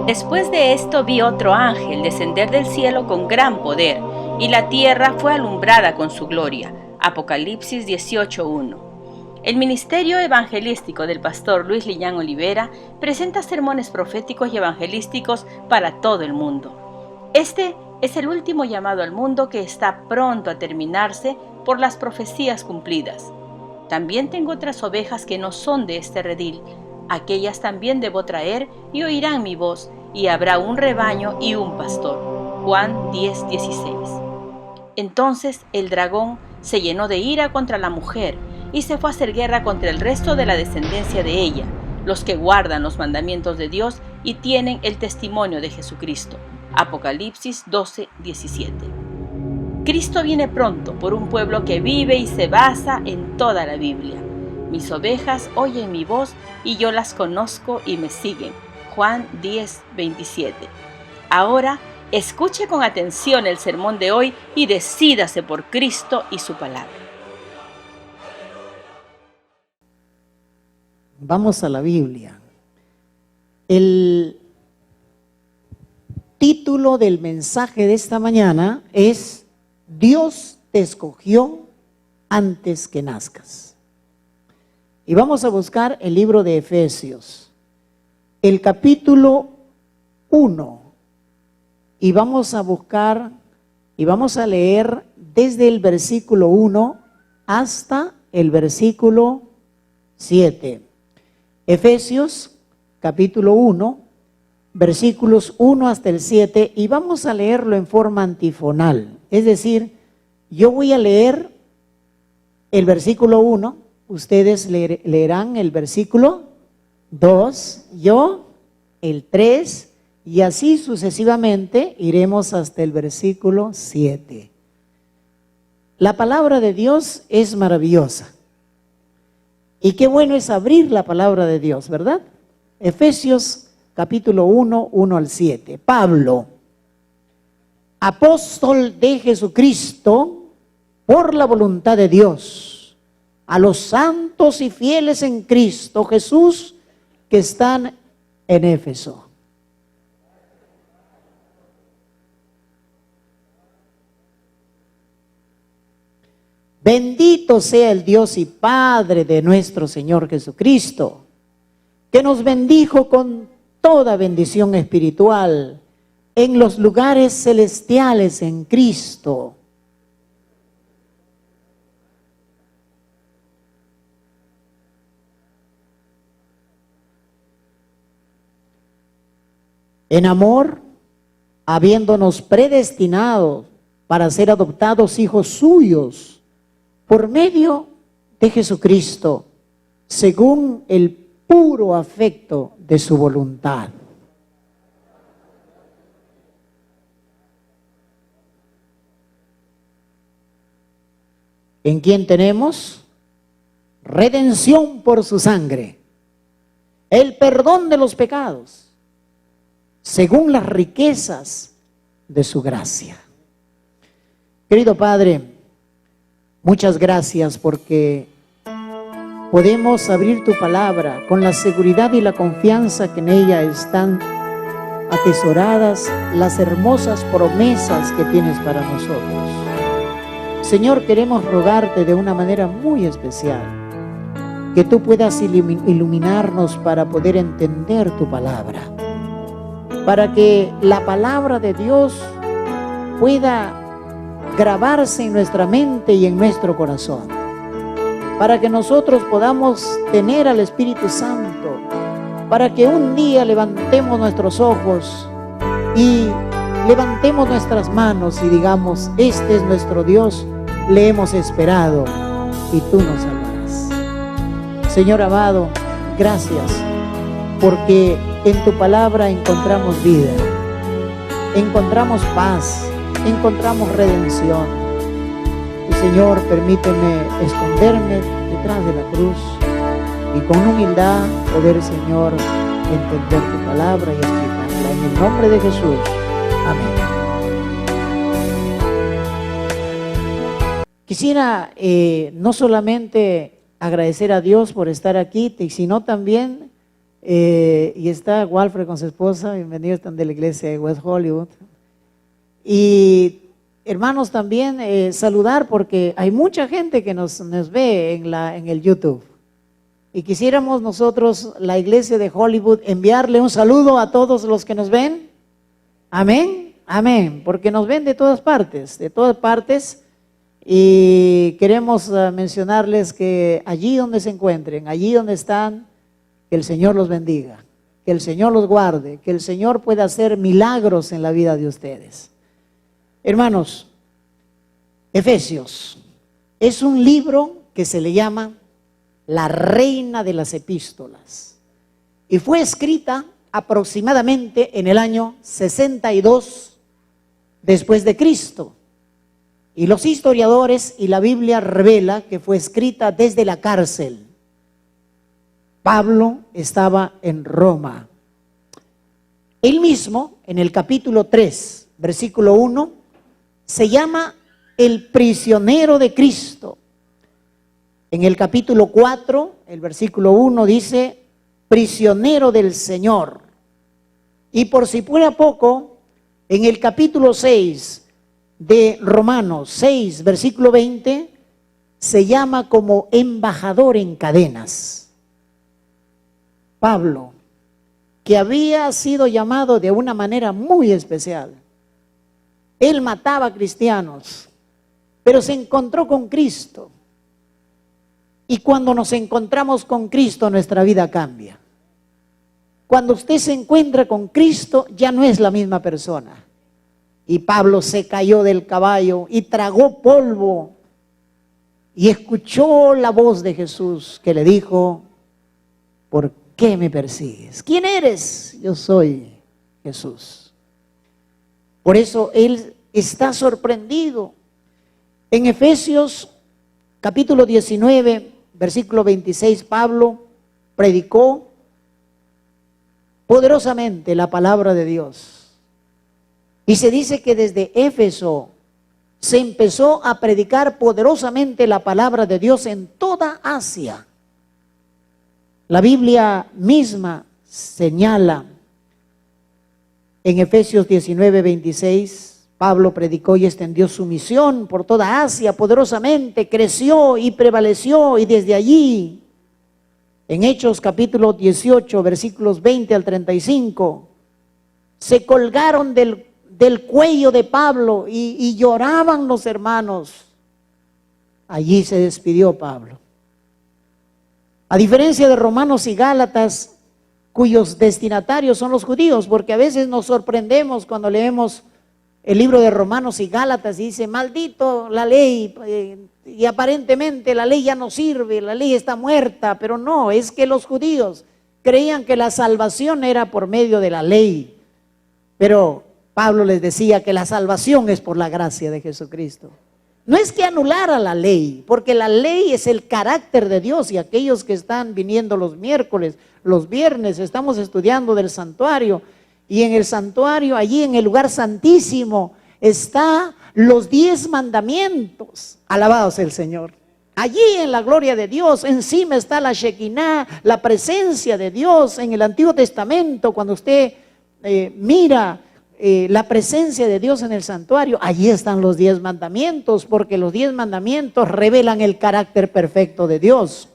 Después de esto vi otro ángel descender del cielo con gran poder, y la tierra fue alumbrada con su gloria. Apocalipsis 18:1. El ministerio evangelístico del pastor Luis Liñán Olivera presenta sermones proféticos y evangelísticos para todo el mundo. Este es el último llamado al mundo que está pronto a terminarse por las profecías cumplidas. También tengo otras ovejas que no son de este redil. Aquellas también debo traer y oirán mi voz, y habrá un rebaño y un pastor. Juan 10:16. Entonces el dragón se llenó de ira contra la mujer y se fue a hacer guerra contra el resto de la descendencia de ella, los que guardan los mandamientos de Dios y tienen el testimonio de Jesucristo. Apocalipsis 12:17. Cristo viene pronto por un pueblo que vive y se basa en toda la Biblia. Mis ovejas oyen mi voz y yo las conozco y me siguen. Juan 10:27. Ahora, escuche con atención el sermón de hoy y decídase por Cristo y su palabra. Vamos a la Biblia. El título del mensaje de esta mañana es Dios te escogió antes que nazcas. Y vamos a buscar el libro de Efesios, el capítulo 1. Y vamos a buscar y vamos a leer desde el versículo 1 hasta el versículo 7. Efesios capítulo 1, versículos 1 hasta el 7, y vamos a leerlo en forma antifonal. Es decir, yo voy a leer el versículo 1, ustedes leerán el versículo 2, yo el 3, y así sucesivamente iremos hasta el versículo 7. La palabra de Dios es maravillosa. Y qué bueno es abrir la palabra de Dios, ¿verdad? Efesios capítulo 1, 1 al 7. Pablo, apóstol de Jesucristo, por la voluntad de Dios, a los santos y fieles en Cristo Jesús que están en Éfeso. Bendito sea el Dios y Padre de nuestro Señor Jesucristo, que nos bendijo con toda bendición espiritual en los lugares celestiales en Cristo. En amor, habiéndonos predestinado para ser adoptados hijos suyos por medio de Jesucristo, según el puro afecto de su voluntad. ¿En quién tenemos? Redención por su sangre, el perdón de los pecados, según las riquezas de su gracia. Querido Padre, muchas gracias porque podemos abrir tu palabra con la seguridad y la confianza que en ella están atesoradas las hermosas promesas que tienes para nosotros. Señor, queremos rogarte de una manera muy especial que tú puedas iluminarnos para poder entender tu palabra, para que la palabra de Dios pueda grabarse en nuestra mente y en nuestro corazón, para que nosotros podamos tener al Espíritu Santo, para que un día levantemos nuestros ojos y levantemos nuestras manos y digamos, este es nuestro Dios, le hemos esperado y tú nos salvarás. Señor amado, gracias, porque en tu palabra encontramos vida, encontramos paz, encontramos redención. Y Señor, permíteme esconderme detrás de la cruz y con humildad poder, Señor, entender tu palabra y explicarla. En el nombre de Jesús. Amén. Quisiera no solamente agradecer a Dios por estar aquí, sino también Y está Walfred con su esposa, bienvenidos, están de la iglesia de West Hollywood. Y hermanos, también saludar porque hay mucha gente que nos ve en el YouTube. Y quisiéramos nosotros, la iglesia de Hollywood, enviarle un saludo a todos los que nos ven. Amén, amén, porque nos ven de todas partes, de todas partes. Y queremos mencionarles que allí donde se encuentren, allí donde están, que el Señor los bendiga, que el Señor los guarde, que el Señor pueda hacer milagros en la vida de ustedes. Hermanos, Efesios es un libro que se le llama la reina de las epístolas y fue escrita aproximadamente en el año 62 después de Cristo. Y los historiadores y la Biblia revela que fue escrita desde la cárcel. Pablo estaba en Roma. Él mismo, en el capítulo 3, versículo 1, se llama el prisionero de Cristo. En el capítulo 4, el versículo 1 dice, prisionero del Señor. Y por si fuera poco, en el capítulo 6 de Romanos 6, versículo 20, se llama como embajador en cadenas. Pablo, que había sido llamado de una manera muy especial. Él mataba cristianos, pero se encontró con Cristo. Y cuando nos encontramos con Cristo, nuestra vida cambia. Cuando usted se encuentra con Cristo, ya no es la misma persona. Y Pablo se cayó del caballo y tragó polvo y escuchó la voz de Jesús que le dijo, ¿por qué me persigues? ¿Quién eres? Yo soy Jesús. Por eso él está sorprendido. En Efesios capítulo 19, versículo 26, Pablo predicó poderosamente la palabra de Dios. Y se dice que desde Éfeso se empezó a predicar poderosamente la palabra de Dios en toda Asia. La Biblia misma señala en Efesios 19, 26, Pablo predicó y extendió su misión por toda Asia poderosamente, creció y prevaleció, y desde allí, en Hechos capítulo 18, versículos 20 al 35, se colgaron del cuello de Pablo y lloraban los hermanos. Allí se despidió Pablo. A diferencia de Romanos y Gálatas, cuyos destinatarios son los judíos, porque a veces nos sorprendemos cuando leemos el libro de Romanos y Gálatas y dice, maldito la ley, y aparentemente la ley ya no sirve, la ley está muerta, pero no, es que los judíos creían que la salvación era por medio de la ley, pero Pablo les decía que la salvación es por la gracia de Jesucristo. No es que anulara la ley, porque la ley es el carácter de Dios, y aquellos que están viniendo los miércoles, los viernes, estamos estudiando del santuario, y en el santuario, allí en el lugar santísimo, está los 10 mandamientos. Alabado sea el Señor. Allí en la gloria de Dios, encima está la Shekinah, la presencia de Dios. En el Antiguo Testamento, cuando usted mira la presencia de Dios en el santuario, allí están los 10 mandamientos, porque los 10 mandamientos revelan el carácter perfecto de Dios.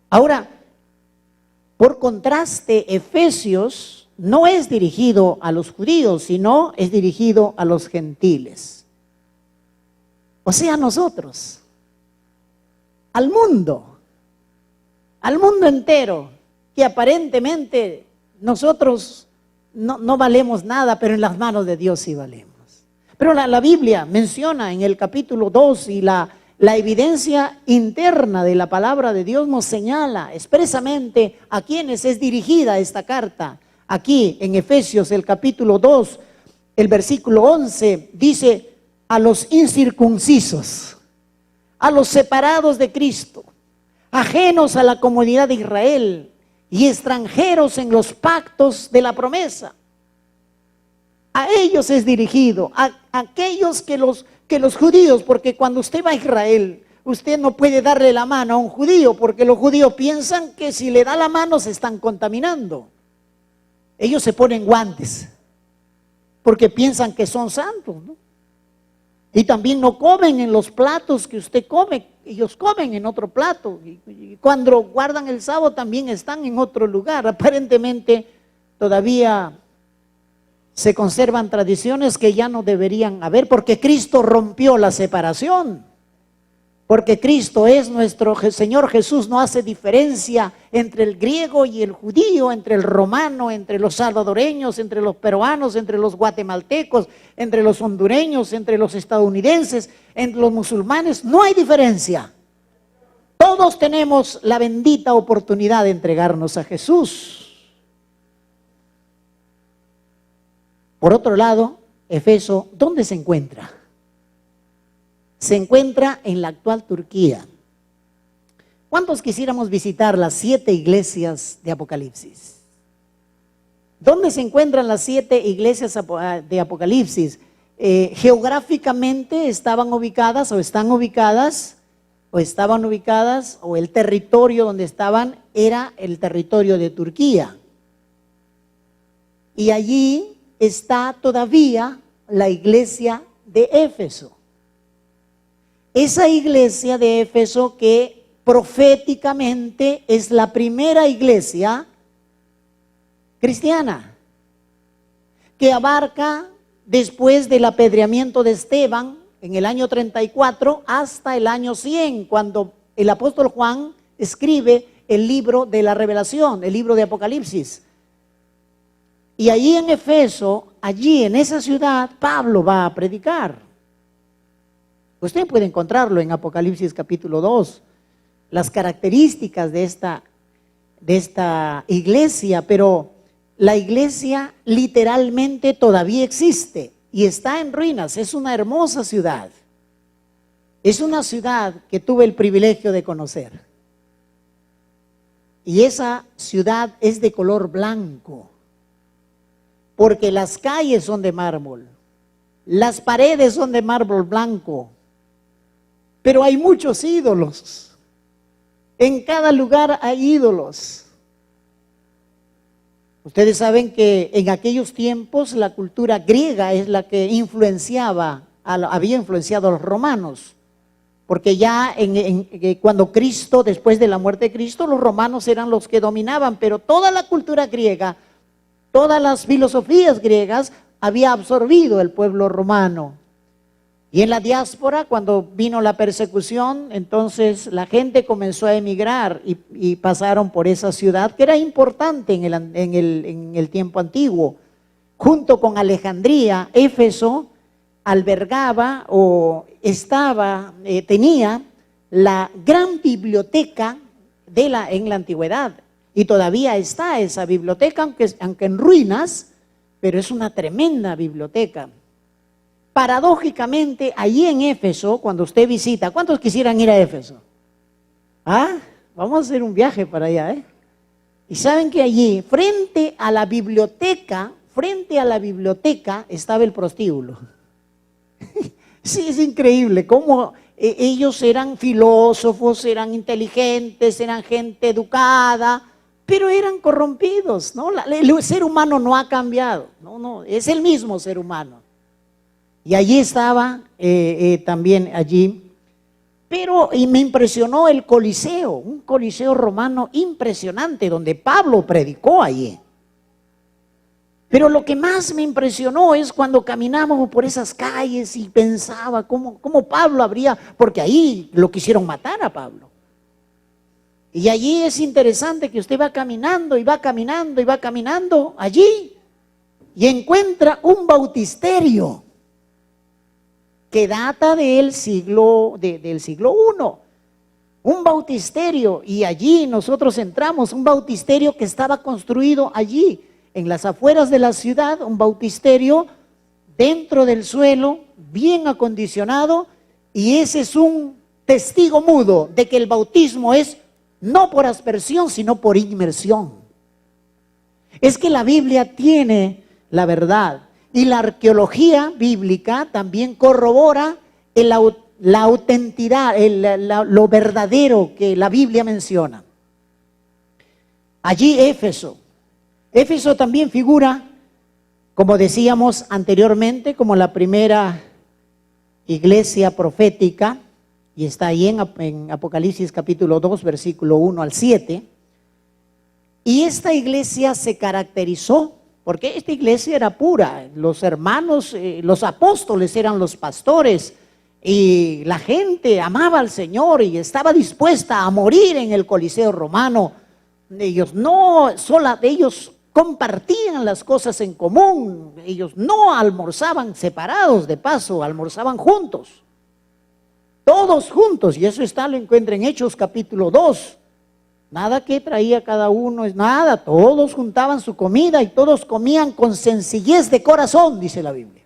Ahora, por contraste, Efesios no es dirigido a los judíos, sino es dirigido a los gentiles. O sea, a nosotros, al mundo entero, que aparentemente nosotros no valemos nada, pero en las manos de Dios sí valemos. Pero la Biblia menciona en el capítulo 2 y la evidencia interna de la palabra de Dios nos señala expresamente a quienes es dirigida esta carta. Aquí en Efesios el capítulo 2, el versículo 11 dice, a los incircuncisos, a los separados de Cristo, ajenos a la comunidad de Israel y extranjeros en los pactos de la promesa. A ellos es dirigido, a aquellos que los judíos, porque cuando usted va a Israel, usted no puede darle la mano a un judío, porque los judíos piensan que si le da la mano se están contaminando. Ellos se ponen guantes, porque piensan que son santos, ¿no? Y también no comen en los platos que usted come, ellos comen en otro plato. Y cuando guardan el sábado también están en otro lugar. Aparentemente todavía se conservan tradiciones que ya no deberían haber, porque Cristo rompió la separación. Porque Cristo es nuestro Señor Jesús, no hace diferencia entre el griego y el judío, entre el romano, entre los salvadoreños, entre los peruanos, entre los guatemaltecos, entre los hondureños, entre los estadounidenses, entre los musulmanes. No hay diferencia. Todos tenemos la bendita oportunidad de entregarnos a Jesús. Por otro lado, Éfeso, ¿dónde se encuentra? Se encuentra en la actual Turquía. ¿Cuántos quisiéramos visitar las 7 iglesias de Apocalipsis? ¿Dónde se encuentran las 7 iglesias de Apocalipsis? Geográficamente estaban ubicadas o están ubicadas, o el territorio donde estaban era el territorio de Turquía. Y allí está todavía la iglesia de Éfeso. Esa iglesia de Éfeso que proféticamente es la primera iglesia cristiana, que abarca después del apedreamiento de Esteban en el año 34 hasta el año 100, cuando el apóstol Juan escribe el libro de la Revelación, el libro de Apocalipsis. Y allí en Éfeso, allí en esa ciudad, Pablo va a predicar. Usted puede encontrarlo en Apocalipsis capítulo 2, las características de esta iglesia, pero la iglesia literalmente todavía existe y está en ruinas. Es una hermosa ciudad. Es una ciudad que tuve el privilegio de conocer. Y esa ciudad es de color blanco, porque las calles son de mármol, las paredes son de mármol blanco. Pero hay muchos ídolos. En cada lugar hay ídolos. Ustedes saben que en aquellos tiempos la cultura griega es la que había influenciado a los romanos. Porque ya cuando Cristo, después de la muerte de Cristo, los romanos eran los que dominaban. Pero toda la cultura griega, todas las filosofías griegas había absorbido el pueblo romano. Y en la diáspora, cuando vino la persecución, entonces la gente comenzó a emigrar y pasaron por esa ciudad que era importante en el tiempo antiguo. Junto con Alejandría, Éfeso albergaba tenía la gran biblioteca en la antigüedad. Y todavía está esa biblioteca, aunque en ruinas, pero es una tremenda biblioteca. Paradójicamente, allí en Éfeso, cuando usted visita, ¿cuántos quisieran ir a Éfeso? Vamos a hacer un viaje para allá, ¿eh? Y saben que allí, frente a la biblioteca estaba el prostíbulo. Sí, es increíble cómo ellos eran filósofos, eran inteligentes, eran gente educada, pero eran corrompidos, ¿no? El ser humano no ha cambiado, no, es el mismo ser humano. Y allí estaba también allí. Y me impresionó el Coliseo, un Coliseo romano impresionante, donde Pablo predicó allí. Pero lo que más me impresionó es cuando caminamos por esas calles y pensaba cómo Pablo porque ahí lo quisieron matar a Pablo. Y allí es interesante que usted va caminando y va caminando y va caminando allí y encuentra un bautisterio que data del siglo I, un bautisterio, y allí nosotros entramos, un bautisterio que estaba construido allí, en las afueras de la ciudad, un bautisterio dentro del suelo, bien acondicionado, y ese es un testigo mudo de que el bautismo es no por aspersión, sino por inmersión. Es que la Biblia tiene la verdad. Y la arqueología bíblica también corrobora la autenticidad, lo verdadero que la Biblia menciona. Allí Éfeso. Éfeso también figura, como decíamos anteriormente, como la primera iglesia profética, y está ahí en Apocalipsis capítulo 2, versículo 1 al 7. Y esta iglesia se caracterizó, porque esta iglesia era pura, los hermanos, los apóstoles eran los pastores, y la gente amaba al Señor y estaba dispuesta a morir en el Coliseo romano. Ellos compartían las cosas en común, ellos no almorzaban separados, de paso, almorzaban juntos, todos juntos, y eso lo encuentra en Hechos capítulo 2. Nada que traía cada uno, es nada, todos juntaban su comida y todos comían con sencillez de corazón, dice la Biblia.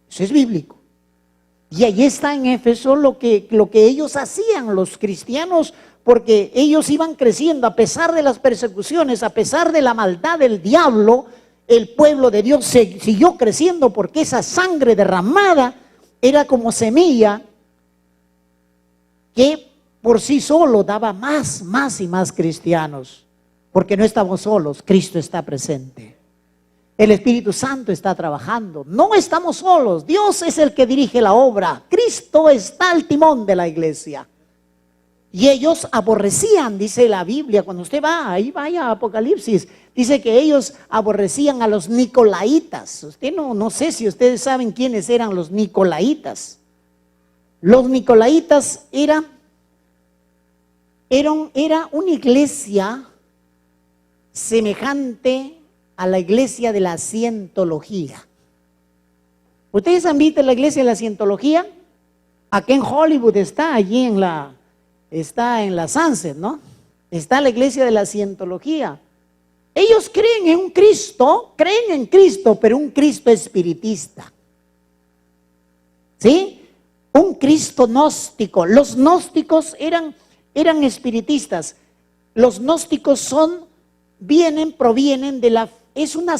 Eso es bíblico. Y allí está en Éfeso lo que ellos hacían, los cristianos, porque ellos iban creciendo a pesar de las persecuciones, a pesar de la maldad del diablo. El pueblo de Dios siguió creciendo porque esa sangre derramada era como semilla que por sí solo daba más y más cristianos, porque no estamos solos, Cristo está presente. El Espíritu Santo está trabajando, no estamos solos, Dios es el que dirige la obra, Cristo está al timón de la iglesia. Y ellos aborrecían, dice la Biblia, cuando usted vaya a Apocalipsis, dice que ellos aborrecían a los nicolaitas. Usted no sé si ustedes saben quiénes eran los nicolaitas. Los nicolaitas era una iglesia semejante a la iglesia de la cientología. ¿Ustedes han visto la iglesia de la cientología? Aquí en Hollywood está, allí está en la Sunset, ¿no? Está la iglesia de la cientología. Ellos creen en Cristo, pero un Cristo espiritista. ¿Sí? Un Cristo gnóstico. Los gnósticos eran espiritistas. Los gnósticos provienen de es un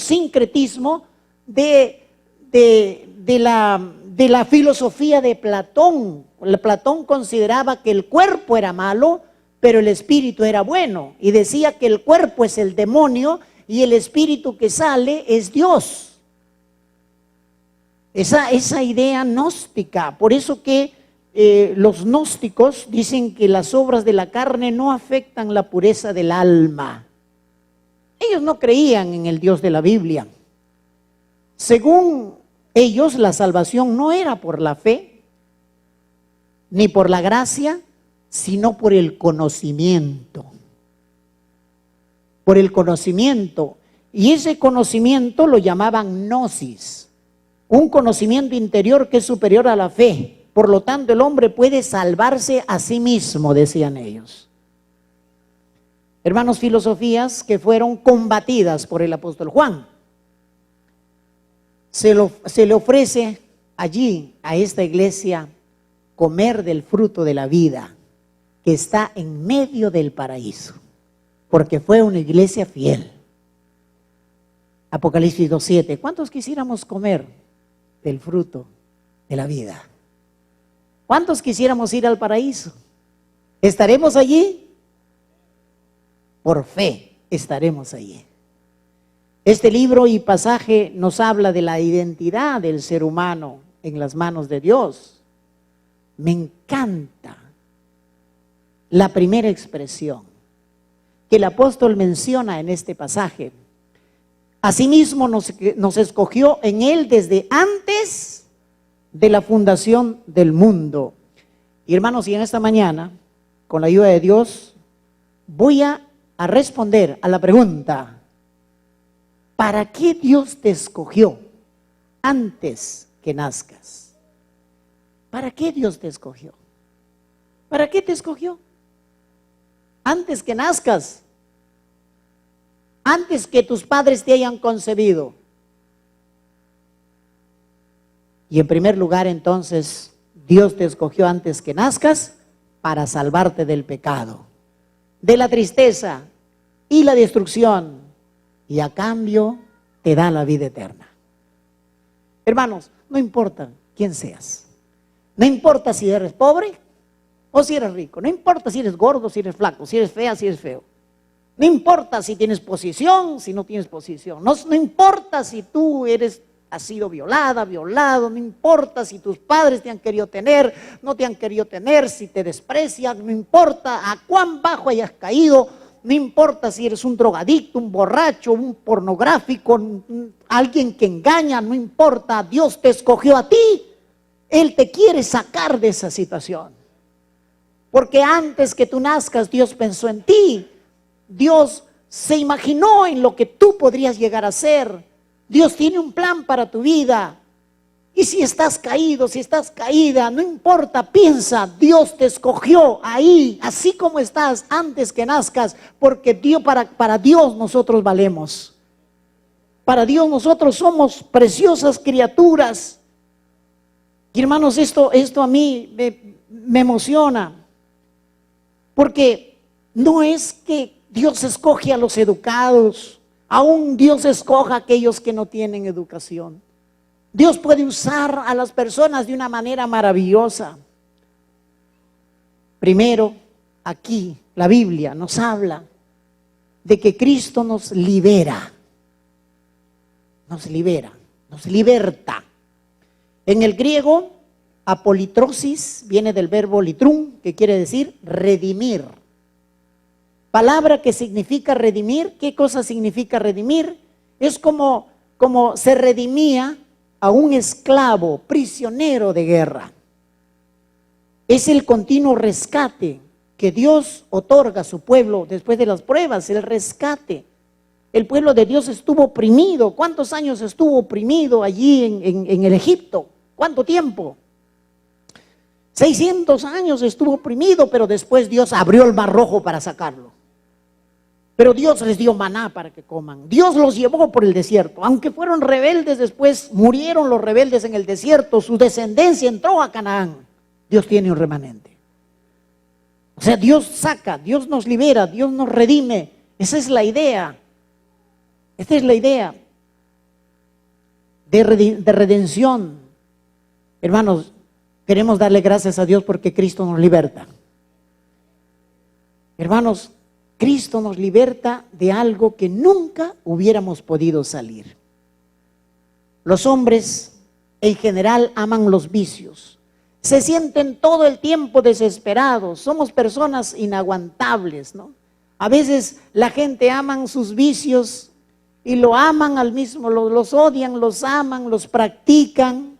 sincretismo de la filosofía de Platón. Platón consideraba que el cuerpo era malo, pero el espíritu era bueno, y decía que el cuerpo es el demonio y el espíritu que sale es Dios. Esa idea gnóstica, por eso que los gnósticos dicen que las obras de la carne no afectan la pureza del alma. Ellos no creían en el Dios de la Biblia. Según ellos, la salvación no era por la fe, ni por la gracia, sino por el conocimiento. Por el conocimiento. Y ese conocimiento lo llamaban gnosis. Un conocimiento interior que es superior a la fe. Por lo tanto, el hombre puede salvarse a sí mismo, decían ellos. Hermanos, filosofías que fueron combatidas por el apóstol Juan. Se le ofrece allí a esta iglesia comer del fruto de la vida que está en medio del paraíso, porque fue una iglesia fiel. Apocalipsis 2:7. ¿Cuántos quisiéramos comer del fruto de la vida? ¿Cuántos quisiéramos ir al paraíso? ¿Estaremos allí? Por fe estaremos allí. Este libro y pasaje nos habla de la identidad del ser humano en las manos de Dios. Me encanta la primera expresión que el apóstol menciona en este pasaje. Asimismo nos escogió en Él desde antes de la fundación del mundo. Y hermanos, y en esta mañana, con la ayuda de Dios, voy a responder a la pregunta: ¿para qué Dios te escogió antes que nazcas? ¿Para qué Dios te escogió? ¿Para qué te escogió? Antes que nazcas, antes que tus padres te hayan concebido. Y en primer lugar, entonces, Dios te escogió antes que nazcas para salvarte del pecado, de la tristeza y la destrucción, y a cambio te da la vida eterna. Hermanos, no importa quién seas. No importa si eres pobre o si eres rico. No importa si eres gordo, si eres flaco, si eres fea, si eres feo. No importa si tienes posición, si no tienes posición. No importa si tú has sido violada, violado. No importa si tus padres te han querido tener, no te han querido tener, si te desprecian. No importa a cuán bajo hayas caído. No importa si eres un drogadicto, un borracho, un pornográfico, alguien que engaña. No importa, Dios te escogió a ti. Él te quiere sacar de esa situación. Porque antes que tú nazcas, Dios pensó en ti. Dios se imaginó en lo que tú podrías llegar a ser. Dios tiene un plan para tu vida. Y si estás caído, si estás caída, no importa, piensa, Dios te escogió ahí, así como estás antes que nazcas, porque Dios, para Dios nosotros valemos. Para Dios nosotros somos preciosas criaturas. Y hermanos, esto a mí me emociona, porque no es que Dios escoge a los educados, aún Dios escoja a aquellos que no tienen educación. Dios puede usar a las personas de una manera maravillosa. Primero, aquí la Biblia nos habla de que Cristo nos libera, nos liberta. En el griego, apolitrosis viene del verbo litrum, que quiere decir redimir. Palabra que significa redimir. ¿Qué cosa significa redimir? Es como se redimía a un esclavo, prisionero de guerra. Es el continuo rescate que Dios otorga a su pueblo después de las pruebas, el rescate. El pueblo de Dios estuvo oprimido. ¿Cuántos años estuvo oprimido allí en el Egipto? ¿Cuánto tiempo? 600 años estuvo oprimido, pero después Dios abrió el mar rojo para sacarlo. Pero Dios les dio maná para que coman. Dios los llevó por el desierto. Aunque fueron rebeldes, después murieron los rebeldes en el desierto. Su descendencia entró a Canaán. Dios tiene un remanente. O sea, Dios saca, Dios nos libera, Dios nos redime. Esa es la idea. Esta es la idea de redención. Hermanos, queremos darle gracias a Dios porque Cristo nos liberta. Hermanos, Cristo nos liberta de algo que nunca hubiéramos podido salir. Los hombres en general aman los vicios. Se sienten todo el tiempo desesperados. Somos personas inaguantables, ¿no? A veces la gente ama sus vicios y lo aman al mismo, los odian, los aman, los practican.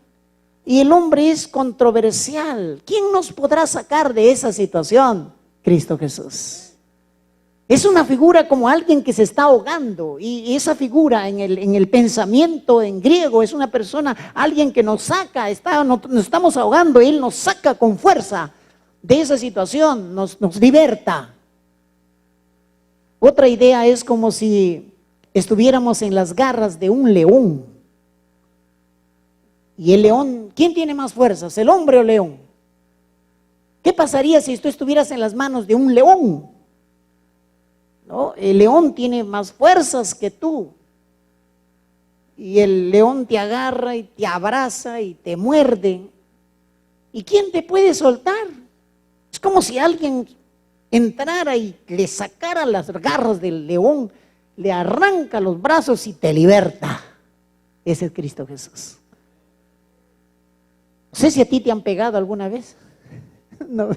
Y el hombre es controversial. ¿Quién nos podrá sacar de esa situación? Cristo Jesús. Es una figura como alguien que se está ahogando, y esa figura en el pensamiento en griego es una persona, alguien que nos saca, nos estamos ahogando, Él nos saca con fuerza de esa situación, nos liberta. Otra idea es como si estuviéramos en las garras de un león. Y el león, ¿quién tiene más fuerzas, el hombre o el león? ¿Qué pasaría si tú estuvieras en las manos de un león? ¿No? El león tiene más fuerzas que tú. Y el león te agarra y te abraza y te muerde. ¿Y quién te puede soltar? Es como si alguien entrara y le sacara las garras del león, le arranca los brazos y te liberta. Ese es Cristo Jesús. No sé si a ti te han pegado alguna vez. No.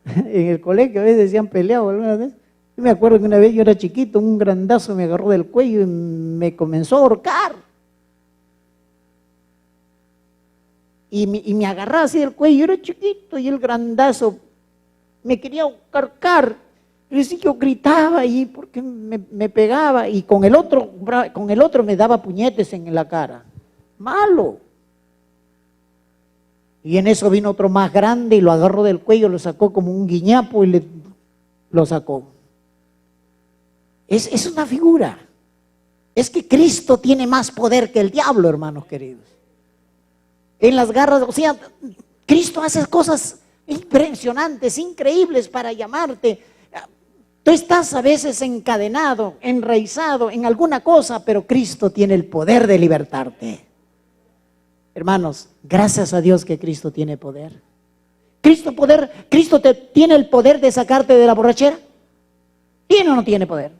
En el colegio a veces se han peleado alguna vez. Yo me acuerdo que una vez yo era chiquito, un grandazo me agarró del cuello y me comenzó a ahorcar. Y me agarraba así del cuello, yo era chiquito y el grandazo me quería ahorcar. Yo gritaba y porque me pegaba, y con el otro me daba puñetes en la cara. Malo. Y en eso vino otro más grande y lo agarró del cuello, lo sacó como un guiñapo y lo sacó. Es una figura. Es que Cristo tiene más poder que el diablo, hermanos queridos. En las garras, o sea, Cristo hace cosas impresionantes, increíbles para llamarte. Tú estás a veces encadenado, enraizado en alguna cosa, pero Cristo tiene el poder de libertarte. Hermanos, gracias a Dios que Cristo tiene poder. Cristo tiene el poder de sacarte de la borrachera. ¿Tiene o no tiene poder?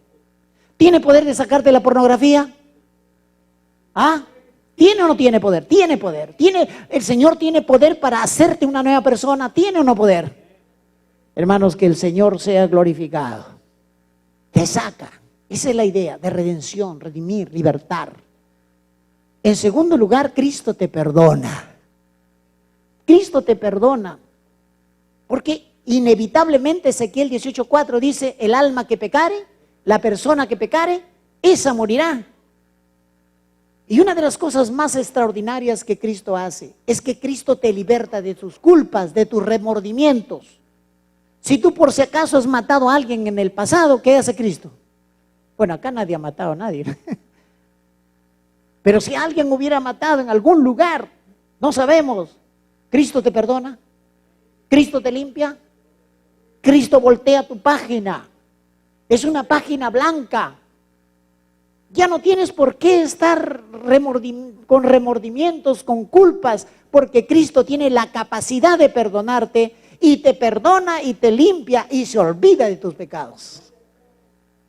¿Tiene poder de sacarte de la pornografía? ¿Ah? ¿Tiene o no tiene poder? Tiene poder. El Señor tiene poder para hacerte una nueva persona. ¿Tiene o no poder? Hermanos, que el Señor sea glorificado. Te saca. Esa es la idea de redención, redimir, libertar. En segundo lugar, Cristo te perdona. Cristo te perdona. Porque inevitablemente Ezequiel 18:4 dice, el alma que pecare, la persona que pecare, esa morirá. Y una de las cosas más extraordinarias que Cristo hace es que Cristo te liberta de tus culpas, de tus remordimientos. Si tú por si acaso has matado a alguien en el pasado, ¿qué hace Cristo? Bueno, acá nadie ha matado a nadie. Pero si alguien hubiera matado en algún lugar, no sabemos, ¿Cristo te perdona? ¿Cristo te limpia? Cristo voltea tu página. Es una página blanca. Ya no tienes por qué estar con remordimientos, con culpas, porque Cristo tiene la capacidad de perdonarte y te perdona y te limpia y se olvida de tus pecados.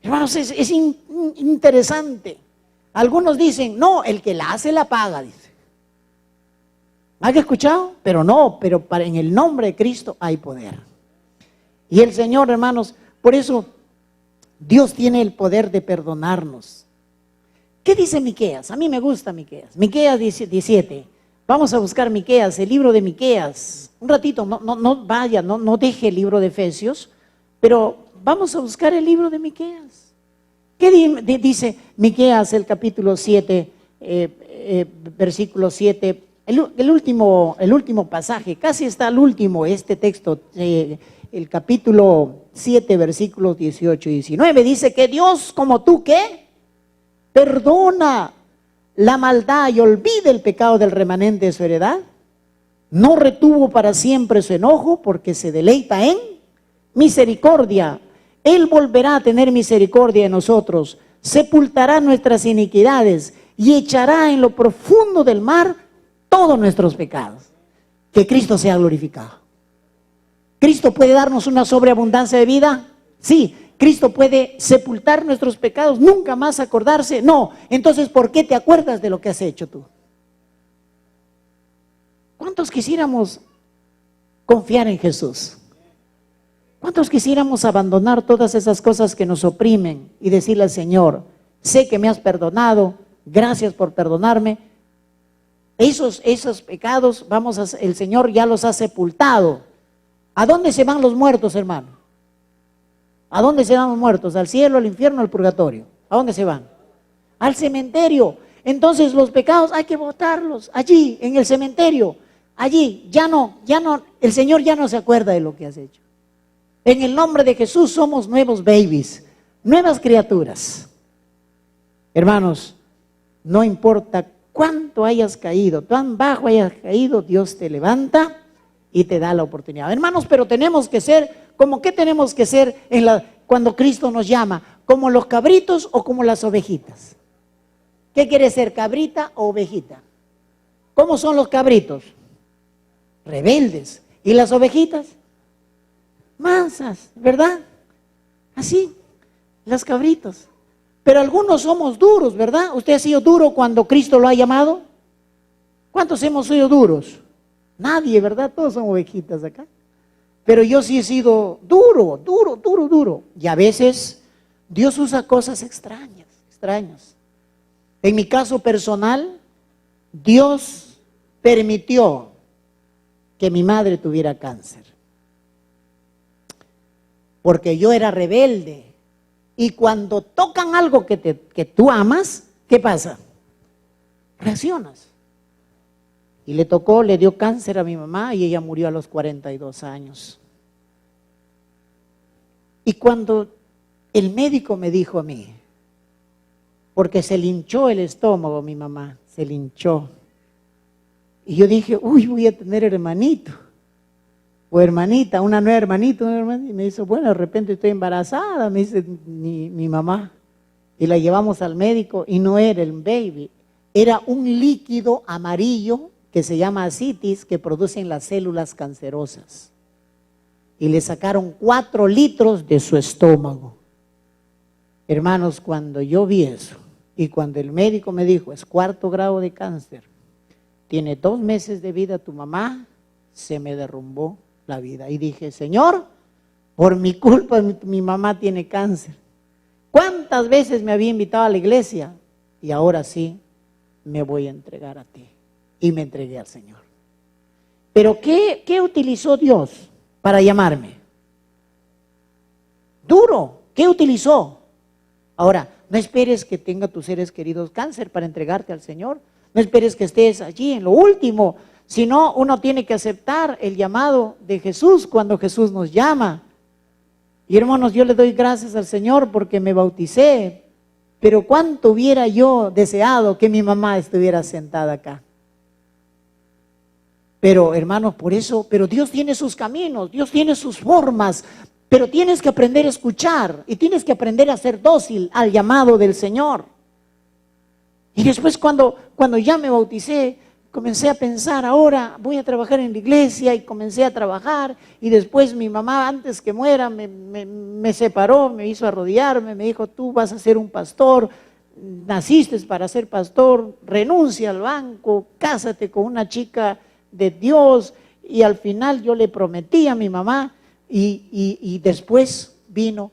Hermanos, es interesante. Algunos dicen, no, el que la hace la paga, dice. ¿Han escuchado? Pero no, en el nombre de Cristo hay poder. Y el Señor, hermanos, por eso Dios tiene el poder de perdonarnos. ¿Qué dice Miqueas? A mí me gusta Miqueas. Miqueas 17. Vamos a buscar Miqueas, el libro de Miqueas. Un ratito, no deje el libro de Efesios, pero vamos a buscar el libro de Miqueas. ¿Qué dice Miqueas, el capítulo 7, versículo 7? El último pasaje, casi está al último este texto, el capítulo 7, versículos 18 y 19, dice que Dios como tú, ¿qué? Perdona la maldad y olvida el pecado del remanente de su heredad. No retuvo para siempre su enojo porque se deleita en misericordia. Él volverá a tener misericordia de nosotros, sepultará nuestras iniquidades y echará en lo profundo del mar todos nuestros pecados. Que Cristo sea glorificado. ¿Cristo puede darnos una sobreabundancia de vida? Sí. ¿Cristo puede sepultar nuestros pecados, nunca más acordarse? No. Entonces, ¿por qué te acuerdas de lo que has hecho tú? ¿Cuántos quisiéramos confiar en Jesús? ¿Cuántos quisiéramos abandonar todas esas cosas que nos oprimen y decirle al Señor, sé que me has perdonado, gracias por perdonarme? Esos pecados, el Señor ya los ha sepultado. ¿A dónde se van los muertos, hermano? ¿A dónde se van los muertos? ¿Al cielo, al infierno, al purgatorio? ¿A dónde se van? Al cementerio. Entonces los pecados hay que botarlos allí, en el cementerio. Allí, ya no, el Señor ya no se acuerda de lo que has hecho. En el nombre de Jesús somos nuevos babies, nuevas criaturas. Hermanos, no importa cuánto hayas caído, cuán bajo hayas caído, Dios te levanta y te da la oportunidad. Hermanos, pero tenemos que ser, ¿cómo qué tenemos que ser cuando Cristo nos llama? ¿Como los cabritos o como las ovejitas? ¿Qué quiere ser, cabrita o ovejita? ¿Cómo son los cabritos? Rebeldes. ¿Y las ovejitas? Mansas, ¿verdad? Así, las cabritos. Pero algunos somos duros, ¿verdad? ¿Usted ha sido duro cuando Cristo lo ha llamado? ¿Cuántos hemos sido duros? Nadie, ¿verdad? Todos son ovejitas acá. Pero yo sí he sido duro. Y a veces Dios usa cosas extrañas. En mi caso personal, Dios permitió que mi madre tuviera cáncer. Porque yo era rebelde. Y cuando tocan algo que tú amas, ¿qué pasa? Reaccionas. Y le dio cáncer a mi mamá y ella murió a los 42 años. Y cuando el médico me dijo a mí, porque se le hinchó el estómago mi mamá, se le hinchó. Y yo dije, uy, voy a tener hermanito o hermanita, una nueva hermanita, y me dice, bueno, de repente estoy embarazada, me dice mi mamá. Y la llevamos al médico y no era el baby, era un líquido amarillo que se llama ascitis, que producen las células cancerosas. Y le sacaron 4 litros de su estómago. Hermanos, cuando yo vi eso, y cuando el médico me dijo, es 4º grado de cáncer, tiene 2 meses de vida tu mamá, se me derrumbó la vida. Y dije, Señor, por mi culpa mi mamá tiene cáncer. ¿Cuántas veces me había invitado a la iglesia? Y ahora sí, me voy a entregar a ti. Y me entregué al Señor. Pero ¿qué utilizó Dios para llamarme? Duro. ¿Qué utilizó? Ahora, no esperes que tenga tus seres queridos cáncer para entregarte al Señor. No esperes que estés allí en lo último. Sino uno tiene que aceptar el llamado de Jesús cuando Jesús nos llama. Y hermanos, yo le doy gracias al Señor porque me bauticé. Pero cuánto hubiera yo deseado que mi mamá estuviera sentada acá. Pero hermanos, por eso, pero Dios tiene sus caminos, Dios tiene sus formas, pero tienes que aprender a escuchar y tienes que aprender a ser dócil al llamado del Señor. Y después cuando ya me bauticé, comencé a pensar, ahora voy a trabajar en la iglesia, y comencé a trabajar, y después mi mamá, antes que muera, me separó, me hizo arrodillarme, me dijo, tú vas a ser un pastor, naciste para ser pastor, renuncia al banco, cásate con una chica de Dios. Y al final yo le prometí a mi mamá, y después vino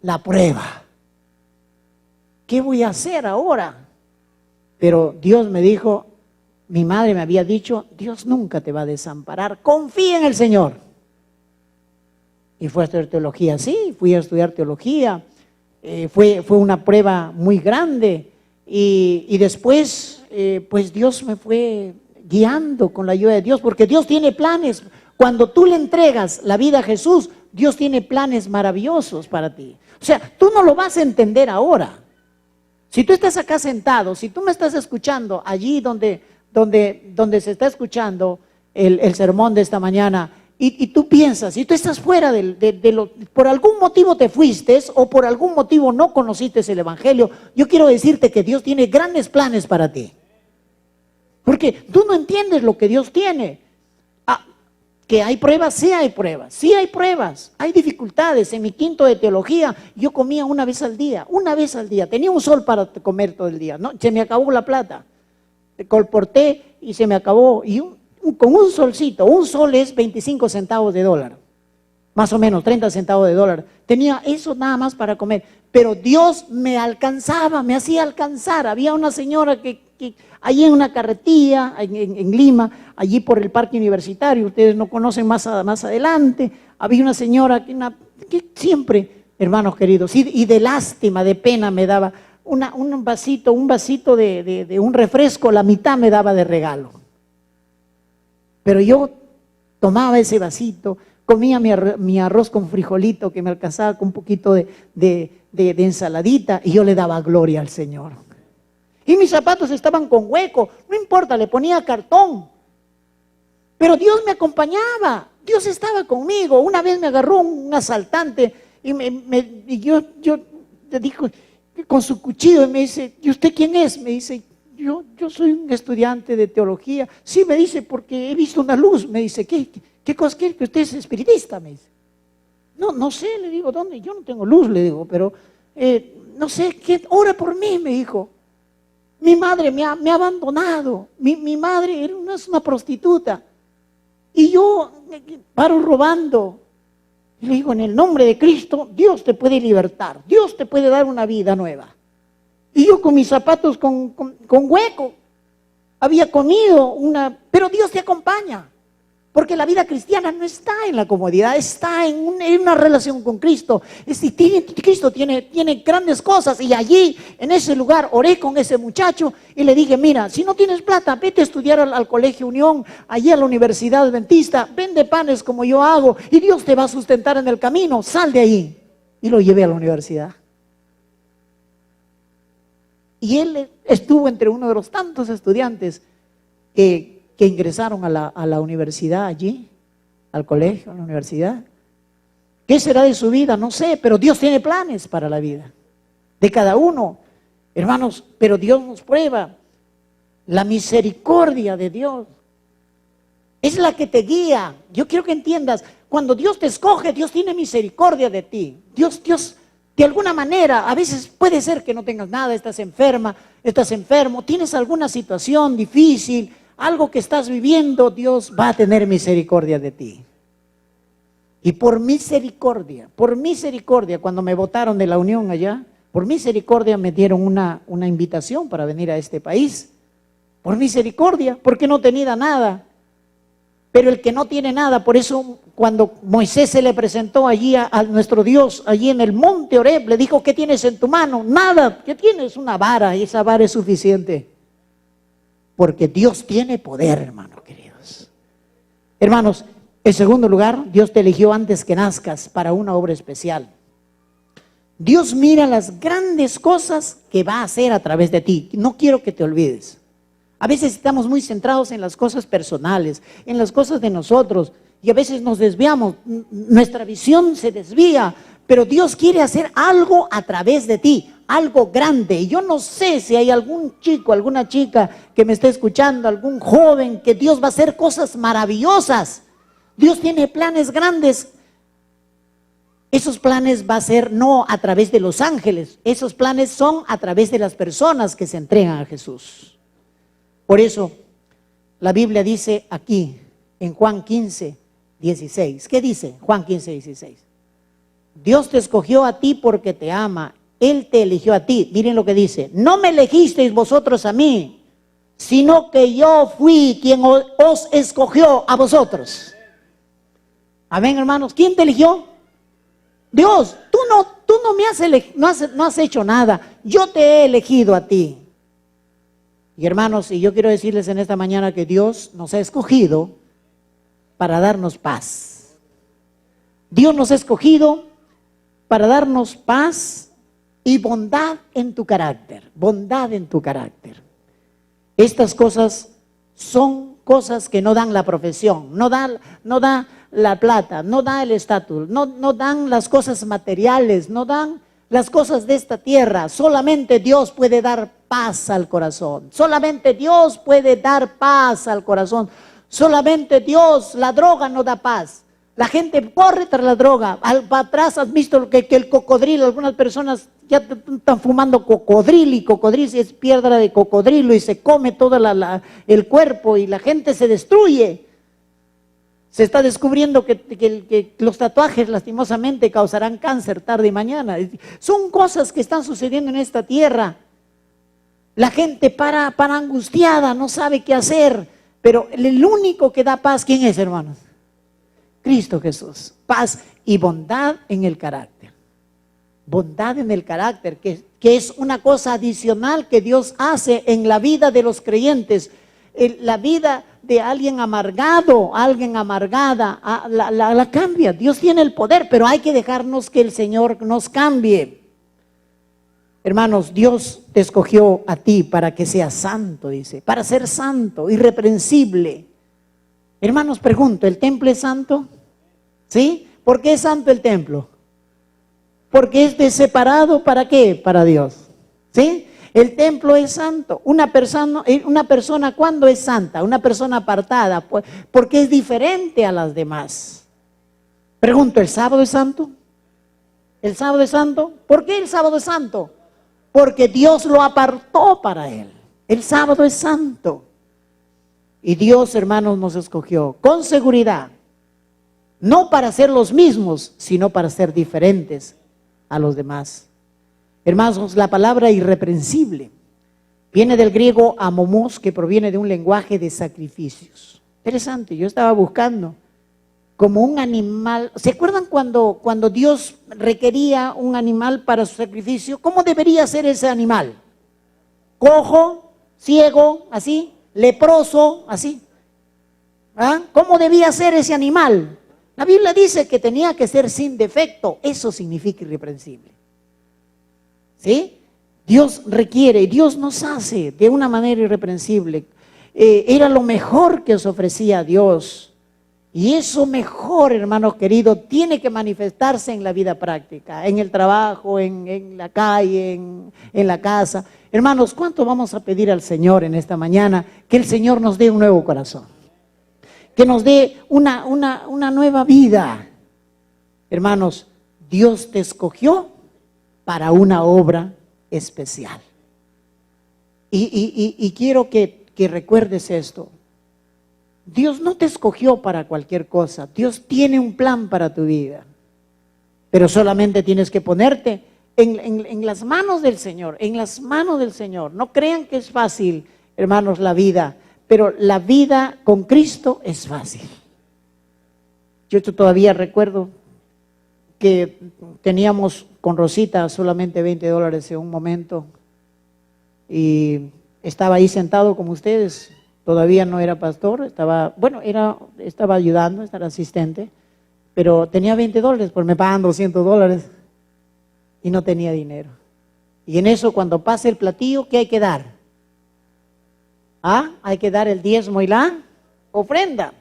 la prueba. ¿Qué voy a hacer ahora? Pero Dios me dijo, mi madre me había dicho, Dios nunca te va a desamparar, confía en el Señor. Y fui a estudiar teología, sí, fui a estudiar teología, fue una prueba muy grande, y después pues Dios me fue guiando con la ayuda de Dios, porque Dios tiene planes. Cuando tú le entregas la vida a Jesús, Dios tiene planes maravillosos para ti. O sea, tú no lo vas a entender ahora. Si tú estás acá sentado, si tú me estás escuchando allí donde se está escuchando el sermón de esta mañana, y tú piensas, si tú estás fuera por algún motivo te fuiste o por algún motivo no conociste el evangelio, yo quiero decirte que Dios tiene grandes planes para ti. Porque tú no entiendes lo que Dios tiene. Que hay pruebas, sí hay pruebas, hay dificultades. En mi quinto de teología yo comía una vez al día, tenía un sol para comer todo el día, ¿no? Se me acabó la plata, colporté y se me acabó, y con un solcito, un sol es 25 centavos de dólar, más o menos 30 centavos de dólar, tenía eso nada más para comer, pero Dios me alcanzaba, me hacía alcanzar. Había una señora que allí en una carretilla, en Lima, allí por el parque universitario, ustedes no conocen más adelante, había una señora que siempre, hermanos queridos, y de lástima, de pena me daba un vasito de un refresco, la mitad me daba de regalo. Pero yo tomaba ese vasito, comía mi arroz con frijolito que me alcanzaba con un poquito de ensaladita, y yo le daba gloria al Señor. Y mis zapatos estaban con hueco, no importa, le ponía cartón. Pero Dios me acompañaba, Dios estaba conmigo. Una vez me agarró un asaltante y yo le dijo con su cuchillo, y me dice, ¿y usted quién es? Me dice, yo soy un estudiante de teología. Sí, me dice, porque he visto una luz. Me dice, ¿qué cosa quiere? Que usted es espiritista, me dice. No sé, le digo, ¿dónde? Yo no tengo luz, le digo, pero no sé, ora por mí, me dijo. Mi madre me ha abandonado, mi madre es una prostituta, y yo paro robando. Y le digo, en el nombre de Cristo, Dios te puede libertar, Dios te puede dar una vida nueva. Y yo con mis zapatos con hueco, había comido pero Dios te acompaña. Porque la vida cristiana no está en la comodidad, está en una relación con Cristo. Cristo tiene grandes cosas, y allí, en ese lugar, oré con ese muchacho y le dije, mira, si no tienes plata, vete a estudiar al Colegio Unión, allí a la Universidad Adventista, vende panes como yo hago y Dios te va a sustentar en el camino, sal de ahí. Y lo llevé a la universidad. Y él estuvo entre uno de los tantos estudiantes que ingresaron a la universidad allí, al colegio, a la universidad. ¿Qué será de su vida? No sé, pero Dios tiene planes para la vida de cada uno, hermanos. Pero Dios nos prueba, la misericordia de Dios Es la que te guía. Yo quiero que entiendas, cuando Dios te escoge, Dios tiene misericordia de ti. Dios, de alguna manera, a veces puede ser que no tengas nada, estás enferma, estás enfermo, tienes alguna situación difícil, algo que estás viviendo, Dios va a tener misericordia de ti. Y por misericordia, cuando me votaron de la Unión allá, por misericordia me dieron una invitación para venir a este país. Por misericordia, porque no tenía nada. Pero el que no tiene nada, por eso cuando Moisés se le presentó allí a nuestro Dios, allí en el monte Horeb, le dijo: ¿qué tienes en tu mano? Nada. ¿Qué tienes? Una vara, y esa vara es suficiente. Porque Dios tiene poder, hermanos queridos. Hermanos, en segundo lugar, Dios te eligió antes que nazcas para una obra especial. Dios mira las grandes cosas que va a hacer a través de ti. No quiero que te olvides. A veces estamos muy centrados en las cosas personales, en las cosas de nosotros, y a veces nos desviamos, nuestra visión se desvía, pero Dios quiere hacer algo a través de ti, algo grande. Y yo no sé si hay algún chico, alguna chica que me esté escuchando, algún joven, que Dios va a hacer cosas maravillosas. Dios tiene planes grandes. Esos planes va a ser no a través de los ángeles, esos planes son a través de las personas que se entregan a Jesús. Por eso, la Biblia dice aquí, en Juan 15, 16. ¿Qué dice Juan 15, 16? Dios te escogió a ti porque te ama. Él te eligió a ti. Miren lo que dice: no me elegisteis vosotros a mí, sino que yo fui quien os escogió a vosotros. Amén, hermanos. ¿Quién te eligió? Dios. Tú no has hecho nada. Yo te he elegido a ti. Y hermanos, y yo quiero decirles en esta mañana que Dios nos ha escogido para darnos paz. Dios nos ha escogido para darnos paz y bondad en tu carácter. Bondad en tu carácter. Estas cosas son cosas que no dan la profesión, no da la plata, no da el estatus, no dan las cosas materiales, no dan las cosas de esta tierra. Solamente Dios puede dar paz al corazón. Solamente Dios puede dar paz al corazón. Solamente Dios. La droga no da paz. La gente corre tras la droga. Para atrás has visto que el cocodrilo, algunas personas ya están fumando cocodrilo, y cocodrilo es piedra de cocodrilo y se come todo el cuerpo y la gente se destruye. Se está descubriendo que los tatuajes lastimosamente causarán cáncer tarde y mañana. Son cosas que están sucediendo en esta tierra. La gente para angustiada, no sabe qué hacer. Pero el único que da paz, ¿quién es, hermanos? Cristo Jesús. Paz y bondad en el carácter. Bondad en el carácter, que es una cosa adicional que Dios hace en la vida de los creyentes. La vida de alguien amargado, alguien amargada, la cambia. Dios tiene el poder, pero hay que dejarnos que el Señor nos cambie. Hermanos, Dios te escogió a ti para que seas santo, dice, para ser santo, irreprensible. Hermanos, pregunto, ¿el templo es santo? ¿Sí? ¿Por qué es santo el templo? Porque es separado, ¿para qué? Para Dios. ¿Sí? El templo es santo. Una persona, ¿cuándo es santa? Una persona apartada, porque es diferente a las demás. Pregunto, ¿el sábado es santo? ¿El sábado es santo? ¿Por qué el sábado es santo? Porque Dios lo apartó para él. El sábado es santo. Y Dios, hermanos, nos escogió con seguridad, no para ser los mismos, sino para ser diferentes a los demás. Hermanos, la palabra irreprensible viene del griego amomos, que proviene de un lenguaje de sacrificios. Interesante, yo estaba buscando como un animal. ¿Se acuerdan cuando Dios requería un animal para su sacrificio? ¿Cómo debería ser ese animal? Cojo, ciego, así, leproso, así. ¿Ah? ¿Cómo debía ser ese animal? La Biblia dice que tenía que ser sin defecto. Eso significa irreprensible. ¿Sí? Dios requiere, Dios nos hace de una manera irreprensible. Era lo mejor que os ofrecía Dios. Y eso mejor, hermanos queridos, tiene que manifestarse en la vida práctica, en el trabajo, en la calle, en la casa. Hermanos, ¿cuánto vamos a pedir al Señor en esta mañana? Que el Señor nos dé un nuevo corazón. que nos dé una nueva vida. Hermanos, Dios te escogió para una obra especial. Y quiero que recuerdes esto. Dios no te escogió para cualquier cosa. Dios tiene un plan para tu vida. Pero solamente tienes que ponerte en las manos del Señor, en las manos del Señor. No crean que es fácil, hermanos, la vida, pero la vida con Cristo es fácil. Yo todavía recuerdo que teníamos con Rosita solamente $20 en un momento y estaba ahí sentado como ustedes. Todavía no era pastor, estaba ayudando, estaba asistente, pero tenía $20, pues me pagan $200 y no tenía dinero. Y en eso, cuando pase el platillo, ¿qué hay que dar? Hay que dar el diezmo y la ofrenda.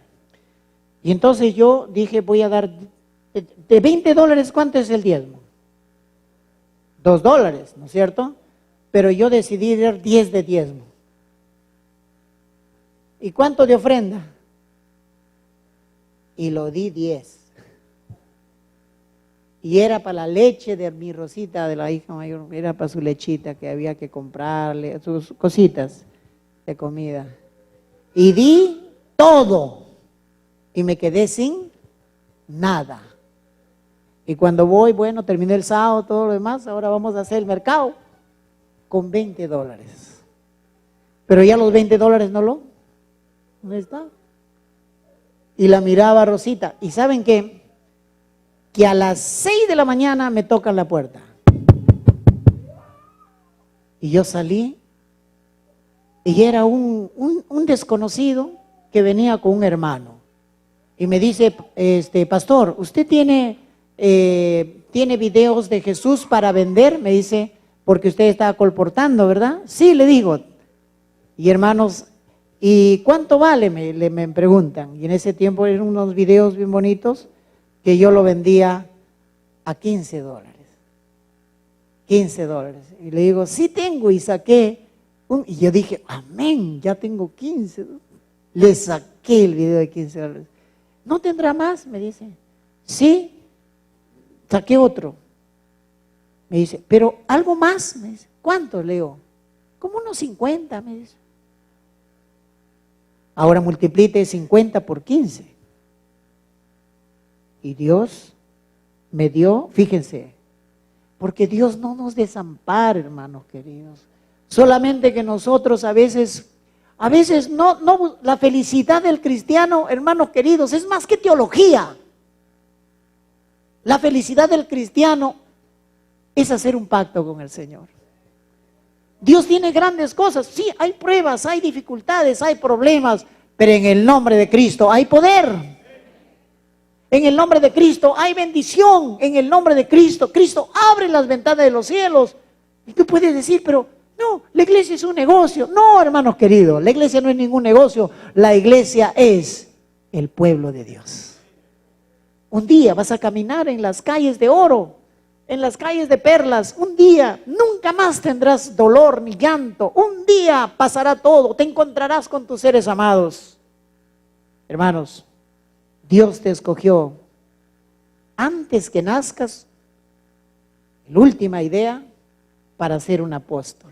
Y entonces yo dije, voy a dar, de $20, ¿cuánto es el diezmo? $2, ¿no es cierto? Pero yo decidí dar 10 de diezmo. ¿Y cuánto de ofrenda? Y lo di 10. Y era para la leche de mi Rosita, de la hija mayor, era para su lechita que había que comprarle, sus cositas de comida. Y di todo. Y me quedé sin nada. Y cuando terminé el sábado, todo lo demás, ahora vamos a hacer el mercado con $20. Pero ya los $20 ¿dónde está? Y la miraba a Rosita. ¿Y saben qué? Que a las 6 de la mañana me tocan la puerta. Y yo salí y era un desconocido que venía con un hermano. Y me dice, pastor, ¿usted tiene videos de Jesús para vender? Me dice, porque usted está colportando, ¿verdad? Sí, le digo. Y hermanos, ¿y cuánto vale? Me preguntan. Y en ese tiempo eran unos videos bien bonitos que yo lo vendía a $15. $15. Y le digo, sí tengo, y saqué y yo dije, amén, ya tengo 15. Le saqué el video de $15. ¿No tendrá más? Me dice. Sí, saqué otro. Me dice, pero algo más. Me dice, ¿cuánto? Le digo, como unos 50, me dice. Ahora multiplique 50 por 15. Y Dios me dio, fíjense, porque Dios no nos desampara, hermanos queridos. Solamente que nosotros a veces no, la felicidad del cristiano, hermanos queridos, es más que teología. La felicidad del cristiano es hacer un pacto con el Señor. Dios tiene grandes cosas, sí, hay pruebas, hay dificultades, hay problemas, pero en el nombre de Cristo hay poder. En el nombre de Cristo hay bendición. En el nombre de Cristo, Cristo abre las ventanas de los cielos. Y tú puedes decir, pero no, la iglesia es un negocio. No, hermanos queridos, la iglesia no es ningún negocio. La iglesia es el pueblo de Dios. Un día vas a caminar en las calles de oro, en las calles de perlas. Un día nunca más tendrás dolor ni llanto. Un día pasará todo. Te encontrarás con tus seres amados. Hermanos, Dios te escogió antes que nazcas, la última idea, para ser un apóstol.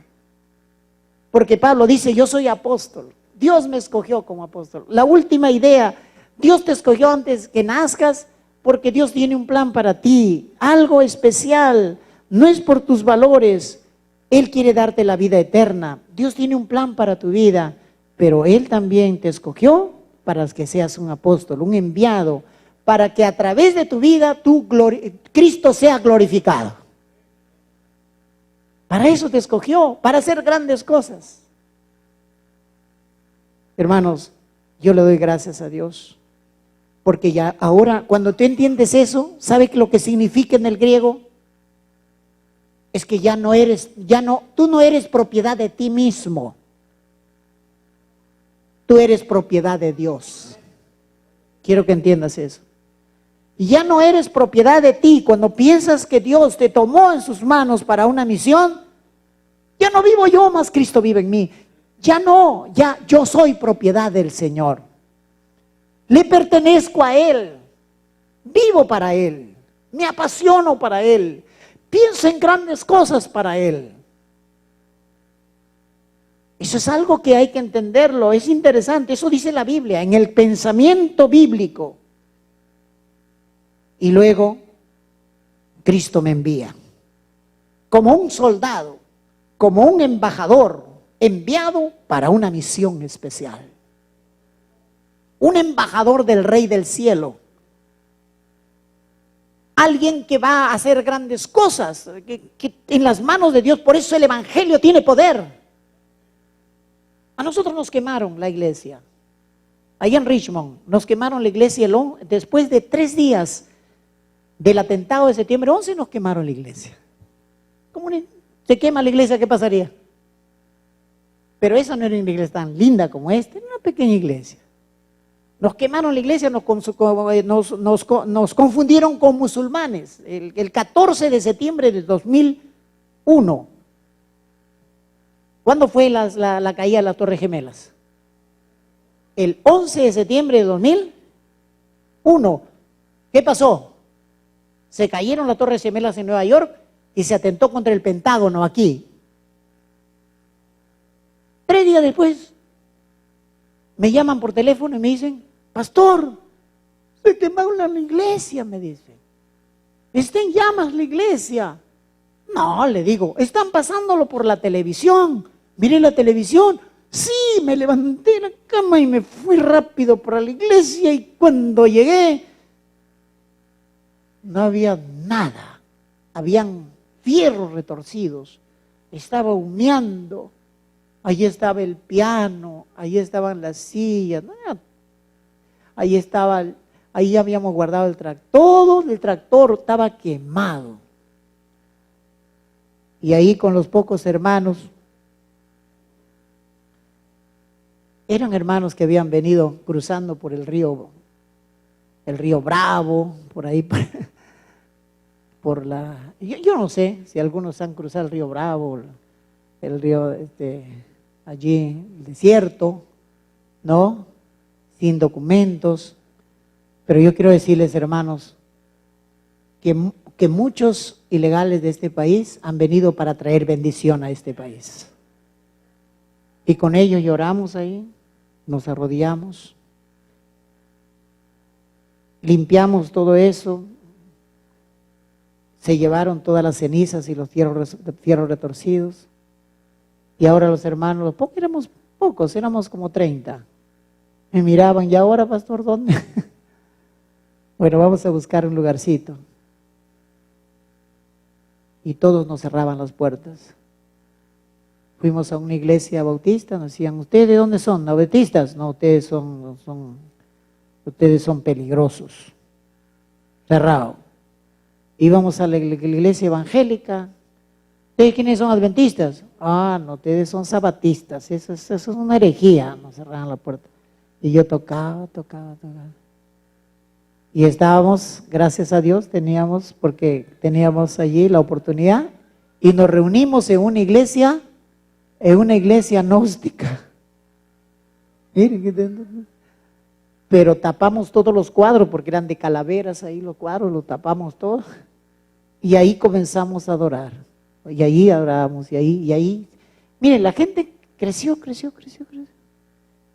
Porque Pablo dice, yo soy apóstol. Dios me escogió como apóstol. La última idea, Dios te escogió antes que nazcas porque Dios tiene un plan para ti, algo especial. No es por tus valores. Él quiere darte la vida eterna. Dios tiene un plan para tu vida, pero Él también te escogió para que seas un apóstol, un enviado, para que a través de tu vida Cristo sea glorificado. Para eso te escogió, para hacer grandes cosas. Hermanos, yo le doy gracias a Dios, porque ya ahora, cuando tú entiendes eso, ¿sabe lo que significa en el griego? Es que tú no eres propiedad de ti mismo. Tú eres propiedad de Dios. Quiero que entiendas eso. Y ya no eres propiedad de ti. Cuando piensas que Dios te tomó en sus manos para una misión, ya no vivo yo, más Cristo vive en mí. Ya no, ya yo soy propiedad del Señor. Le pertenezco a Él, vivo para Él, me apasiono para Él, pienso en grandes cosas para Él. Eso es algo que hay que entenderlo, es interesante, eso dice la Biblia, en el pensamiento bíblico. Y luego, Cristo me envía, como un soldado, como un embajador, enviado para una misión especial. Un embajador del Rey del Cielo. Alguien que va a hacer grandes cosas, que en las manos de Dios, por eso el Evangelio tiene poder. A nosotros nos quemaron la iglesia. Allá en Richmond, nos quemaron la iglesia después de 3 días del atentado de septiembre 11, nos quemaron la iglesia. ¿Cómo se quema la iglesia? ¿Qué pasaría? Pero esa no era una iglesia tan linda como esta, era una pequeña iglesia. Nos quemaron la iglesia, nos confundieron con musulmanes. El 14 de septiembre de 2001. ¿Cuándo fue la caída de las Torres Gemelas? El 11 de septiembre de 2001. ¿Qué pasó? Se cayeron las Torres Gemelas en Nueva York y se atentó contra el Pentágono aquí. 3 días después, me llaman por teléfono y me dicen: pastor, se quemaron la iglesia, me dicen. Está en llamas la iglesia. No, le digo, están pasándolo por la televisión. Miré la televisión. Sí, me levanté de la cama y me fui rápido para la iglesia, y cuando llegué, no había nada. Habían fierros retorcidos. Estaba humeando. Allí estaba el piano, allí estaban las sillas, ahí habíamos guardado el tractor, todo el tractor estaba quemado. Y ahí con los pocos hermanos, eran hermanos que habían venido cruzando por el río Bravo, por ahí, yo no sé si algunos han cruzado el río Bravo, el río allí, el desierto, ¿no? Sin documentos. Pero yo quiero decirles, hermanos, que muchos ilegales de este país han venido para traer bendición a este país. Y con ellos lloramos ahí, nos arrodillamos, limpiamos todo eso, se llevaron todas las cenizas y los fierros retorcidos. Y ahora los hermanos, éramos pocos, éramos como 30. Me miraban: ¿y ahora, pastor, dónde? Bueno, vamos a buscar un lugarcito. Y todos nos cerraban las puertas. Fuimos a una iglesia bautista, nos decían: ¿ustedes de dónde son? ¿No bautistas? No, ustedes son peligrosos. Cerrado. Íbamos a la iglesia evangélica. ¿Ustedes quiénes son? ¿Adventistas? Ah, no, ustedes son sabatistas. Eso es una herejía. Nos cerraban la puerta. Y yo tocaba. Y estábamos, gracias a Dios, porque teníamos allí la oportunidad, y nos reunimos en una iglesia gnóstica. Miren, pero tapamos todos los cuadros, porque eran de calaveras ahí los cuadros, los tapamos todos. Y ahí comenzamos a adorar. Y ahí adorábamos, y ahí. Miren, la gente creció.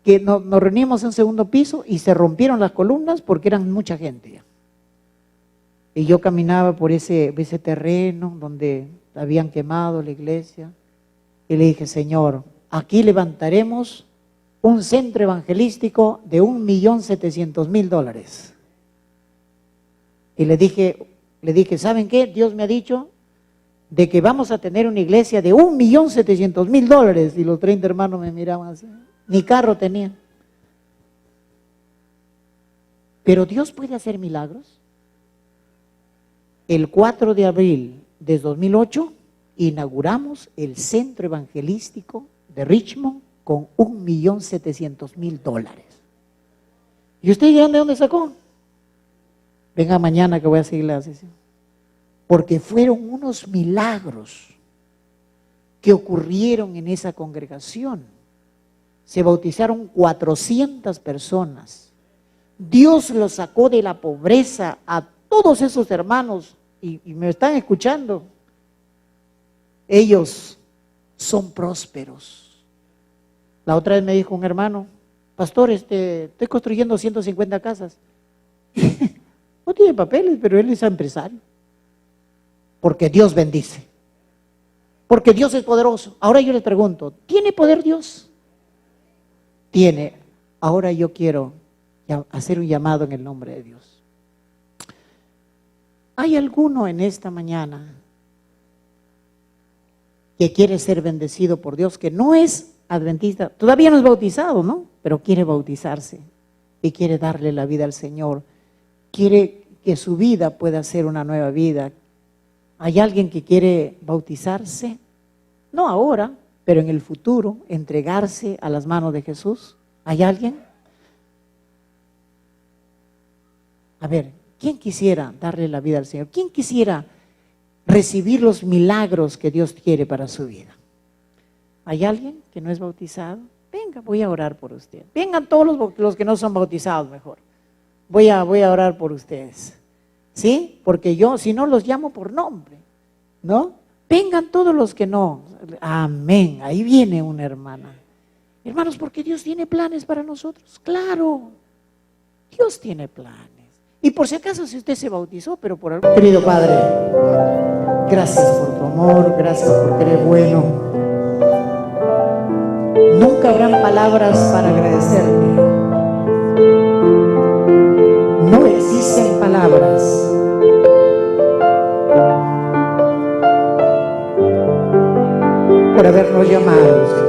Que nos reunimos en un segundo piso y se rompieron las columnas porque eran mucha gente. Y yo caminaba por ese terreno donde habían quemado la iglesia, y le dije: Señor, aquí levantaremos un centro evangelístico de $1.700.000. Y le dije: ¿saben qué? Dios me ha dicho de que vamos a tener una iglesia de $1.700.000. Y los 30 hermanos me miraban así. Ni carro tenía. Pero Dios puede hacer milagros. El 4 de abril de 2008 inauguramos el centro evangelístico de Richmond con $1.700.000. ¿Y usted dirán de dónde sacó? Venga mañana que voy a seguir la sesión. Porque fueron unos milagros que ocurrieron en esa congregación. Se bautizaron 400 personas. Dios los sacó de la pobreza a todos esos hermanos, y me están escuchando. Ellos son prósperos. La otra vez me dijo un hermano: pastor, estoy construyendo 150 casas. No tiene papeles, pero él es empresario. Porque Dios bendice. Porque Dios es poderoso. Ahora yo les pregunto, ¿tiene poder Dios? Tiene. Ahora yo quiero hacer un llamado en el nombre de Dios. ¿Hay alguno en esta mañana que quiere ser bendecido por Dios, que no es adventista? Todavía no es bautizado, ¿no? Pero quiere bautizarse y quiere darle la vida al Señor. Quiere que su vida pueda ser una nueva vida. ¿Hay alguien que quiere bautizarse? No ahora, pero en el futuro, entregarse a las manos de Jesús. ¿Hay alguien? A ver, ¿quién quisiera darle la vida al Señor? ¿Quién quisiera recibir los milagros que Dios quiere para su vida? ¿Hay alguien que no es bautizado? Venga, voy a orar por usted. Vengan todos los que no son bautizados mejor. Voy a orar por ustedes. ¿Sí? Porque yo, si no, los llamo por nombre, ¿no? Vengan todos los que no. Amén. Ahí viene una hermana. Hermanos, porque Dios tiene planes para nosotros. Claro, Dios tiene planes. Y por si acaso, si usted se bautizó, pero por algo. Querido Padre, gracias por tu amor, gracias porque eres bueno. Nunca habrán palabras para agradecerte. No existen palabras. Por habernos llamado, Señor.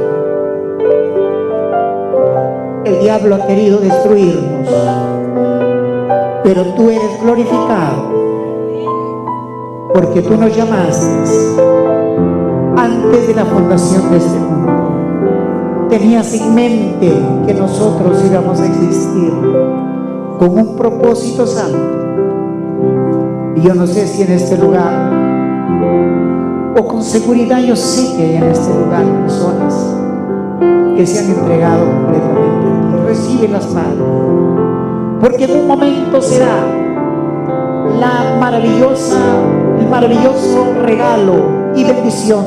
El diablo ha querido destruirnos, pero tú eres glorificado, porque tú nos llamaste antes de la fundación de este mundo. Tenías en mente que nosotros íbamos a existir con un propósito santo. Y yo no sé si en este lugar, o con seguridad yo sé que hay en este lugar personas que se han entregado completamente a ti. Recíbelas, Padre, porque en un momento será el maravilloso regalo y bendición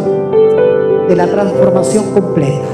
de la transformación completa.